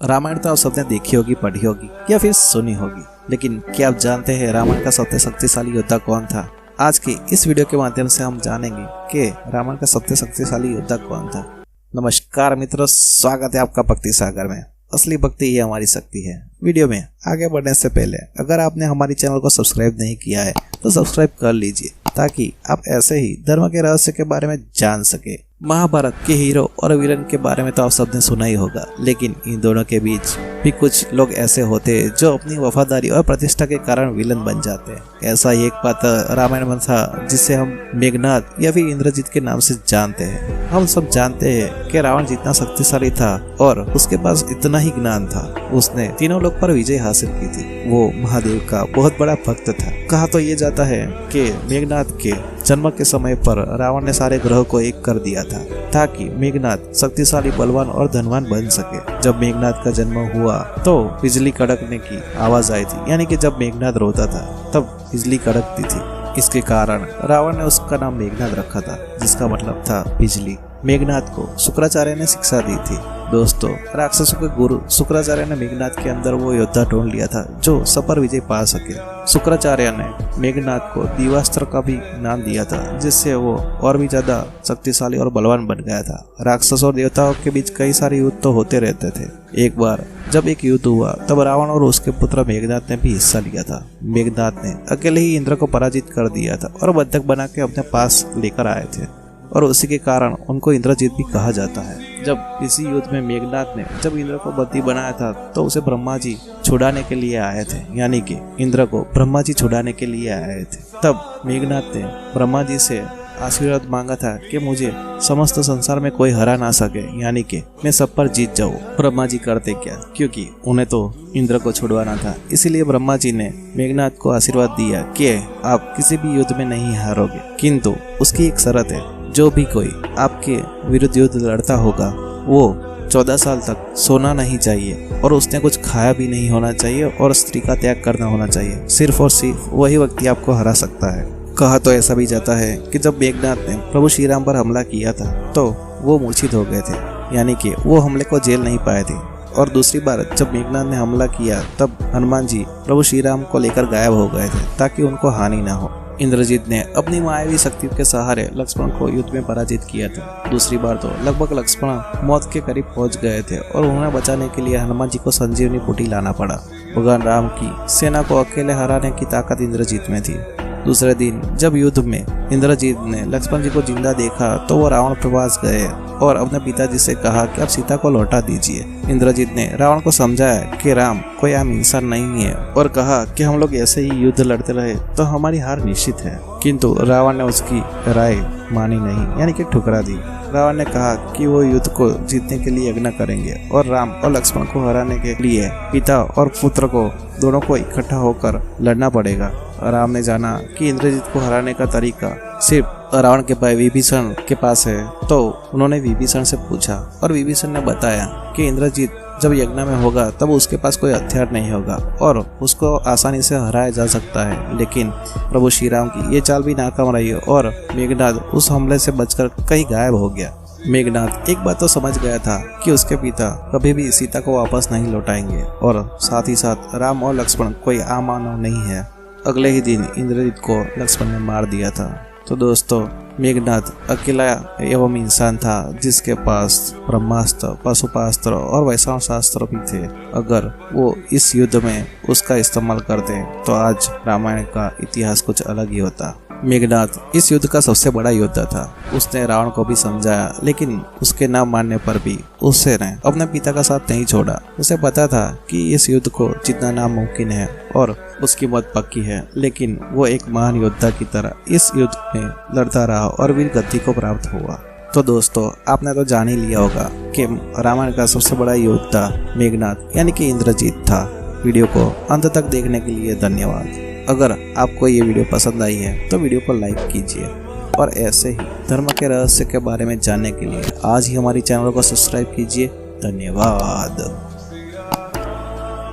रामायण तो आप सबने देखी होगी, पढ़ी होगी या फिर सुनी होगी, लेकिन क्या आप जानते हैं रामायण का सबसे शक्तिशाली योद्धा कौन था? आज की इस वीडियो के माध्यम से हम जानेंगे कि रामायण का सबसे शक्तिशाली योद्धा कौन था। नमस्कार मित्रों, स्वागत है आपका भक्ति सागर में। असली भक्ति ही हमारी शक्ति है। वीडियो में आगे बढ़ने से पहले अगर आपने हमारी चैनल को सब्सक्राइब नहीं किया है तो सब्सक्राइब कर लीजिए, ताकि आप ऐसे ही धर्म के रहस्य के बारे में जान सके। महाभारत के हीरो और विलन के बारे में तो आप सबने सुना ही होगा, लेकिन इन दोनों के बीच भी कुछ लोग ऐसे होते हैं जो अपनी वफादारी और प्रतिष्ठा के कारण विलन बन जाते हैं। ऐसा ही एक पात्र रामायण में था, जिसे हम मेघनाद या फिर इंद्रजीत के नाम से जानते हैं। हम सब जानते हैं कि रावण जितना शक्तिशाली था और उसके पास इतना ही ज्ञान था, उसने तीनों लोग पर विजय हासिल की थी। वो महादेव का बहुत बड़ा भक्त था। कहा तो ये जाता है कि मेघनाद के जन्म के समय पर रावण ने सारे ग्रह को एक कर दिया था, ताकि मेघनाद शक्तिशाली, बलवान और धनवान बन सके। जब मेघनाद का जन्म हुआ तो बिजली कड़कने की आवाज आई थी, यानी कि जब मेघनाद रोता था तब बिजली कड़कती थी। इसके कारण रावण ने उसका नाम मेघनाद रखा था, जिसका मतलब था बिजली। मेघनाद को शुक्राचार्य ने शिक्षा दी थी। दोस्तों, राक्षसों के गुरु शुक्राचार्य ने मेघनाद के अंदर वो योद्धा ढूंढ लिया था जो सब पर विजय पा सके। शुक्राचार्य ने मेघनाद को दिवास्त्र का भी नाम दिया था, जिससे वो और भी ज्यादा शक्तिशाली और बलवान बन गया था। राक्षसों और देवताओं के बीच कई सारे युद्ध तो होते रहते थे। एक बार जब एक युद्ध हुआ तब रावण और उसके पुत्र मेघनाद ने भी हिस्सा लिया था। मेघनाद ने अकेले ही इंद्र को पराजित कर दिया था और बंधक बना के अपने पास लेकर आए थे, और उसी के कारण उनको इंद्रजीत भी कहा जाता है। जब इसी युद्ध में मेघनाद ने जब इंद्र को बंदी बनाया था तो उसे ब्रह्मा जी छुड़ाने के लिए आए थे, यानी कि इंद्र को ब्रह्मा जी छुड़ाने के लिए आए थे। तब मेघनाद ने ब्रह्मा जी से आशीर्वाद मांगा था कि मुझे समस्त संसार में कोई हरा ना सके, यानी कि मैं सब पर जीत जाऊं। ब्रह्मा जी करते क्या, क्योंकि उन्हें तो इंद्र को छुड़वाना था। इसीलिए ब्रह्मा जी ने मेघनाद को आशीर्वाद दिया कि आप किसी भी युद्ध में नहीं हारोगे, किंतु उसकी एक शर्त है, जो भी कोई आपके विरुद्ध युद्ध लड़ता होगा वो 14 साल तक सोना नहीं चाहिए, और उसने कुछ खाया भी नहीं होना चाहिए, और स्त्री का त्याग करना होना चाहिए। सिर्फ और सिर्फ वही व्यक्ति आपको हरा सकता है। कहा तो ऐसा भी जाता है कि जब मेघनाद ने प्रभु श्री राम पर हमला किया था तो वो मूर्छित हो गए थे, यानी कि वो हमले को झेल नहीं पाए थे। और दूसरी बार जब मेघनाद ने हमला किया तब हनुमान जी प्रभु श्री राम को लेकर गायब हो गए थे, ताकि उनको हानि ना हो। इंद्रजीत ने अपनी मायावी शक्ति के सहारे लक्ष्मण को युद्ध में पराजित किया था। दूसरी बार तो लगभग लक्ष्मण मौत के करीब पहुंच गए थे, और उन्हें बचाने के लिए हनुमान जी को संजीवनी बूटी लाना पड़ा। भगवान राम की सेना को अकेले हराने की ताकत इंद्रजीत में थी। दूसरे दिन जब युद्ध में इंद्रजीत ने लक्ष्मण जी को जिंदा देखा तो वो रावण के पास गए और अपने पिताजी से कहा कि आप सीता को लौटा दीजिए। इंद्रजीत ने रावण को समझाया कि राम कोई आम इंसान नहीं है, और कहा कि हम लोग ऐसे ही युद्ध लड़ते रहे तो हमारी हार निश्चित है। किंतु रावण ने उसकी राय मानी नहीं, यानी कि ठुकरा दी। रावण ने कहा कि वो युद्ध को जीतने के लिए यज्ञ करेंगे, और राम और लक्ष्मण को हराने के लिए पिता और पुत्र को दोनों को इकट्ठा होकर लड़ना पड़ेगा। राम ने जाना कि इंद्रजीत को हराने का तरीका सिर्फ रावण के भाई विभीषण के पास है, तो उन्होंने विभीषण से पूछा, और विभीषण ने बताया कि इंद्रजीत जब यज्ञ में होगा तब उसके पास कोई हथियार नहीं होगा और उसको आसानी से हराया जा सकता है। लेकिन प्रभु श्री राम की ये चाल भी नाकाम रही और मेघनाद उस हमले से बचकर कहीं गायब हो गया। मेघनाद एक बात तो समझ गया था कि उसके पिता कभी भी सीता को वापस नहीं लौटाएंगे, और साथ ही साथ राम और लक्ष्मण कोई आम मानव नहीं है। अगले ही दिन इंद्रजीत को लक्ष्मण ने मार दिया था। तो दोस्तों, मेघनाद अकेला एवं इंसान था जिसके पास ब्रह्मास्त्र, पशुपास्त्र और वैष्णव शास्त्र भी थे। अगर वो इस युद्ध में उसका इस्तेमाल करते तो आज रामायण का इतिहास कुछ अलग ही होता। मेघनाद इस युद्ध का सबसे बड़ा योद्धा था। उसने रावण को भी समझाया, लेकिन उसके ना मानने पर भी उसने अपने पिता का साथ नहीं छोड़ा। उसे पता था कि इस युद्ध को जीतना नामुमकिन है और उसकी मौत पक्की है, लेकिन वो एक महान योद्धा की तरह इस युद्ध में लड़ता रहा और वीर गति को प्राप्त हुआ। तो दोस्तों, आपने तो जान ही लिया होगा कि रामायण का सबसे बड़ा योद्धा मेघनाद यानी कि इंद्रजीत था। वीडियो को अंत तक देखने के लिए धन्यवाद। अगर आपको ये वीडियो पसंद आई है तो वीडियो को लाइक कीजिए, और ऐसे ही धर्म के रहस्य के बारे में जानने के लिए आज ही हमारी चैनल को सब्सक्राइब कीजिए। धन्यवाद।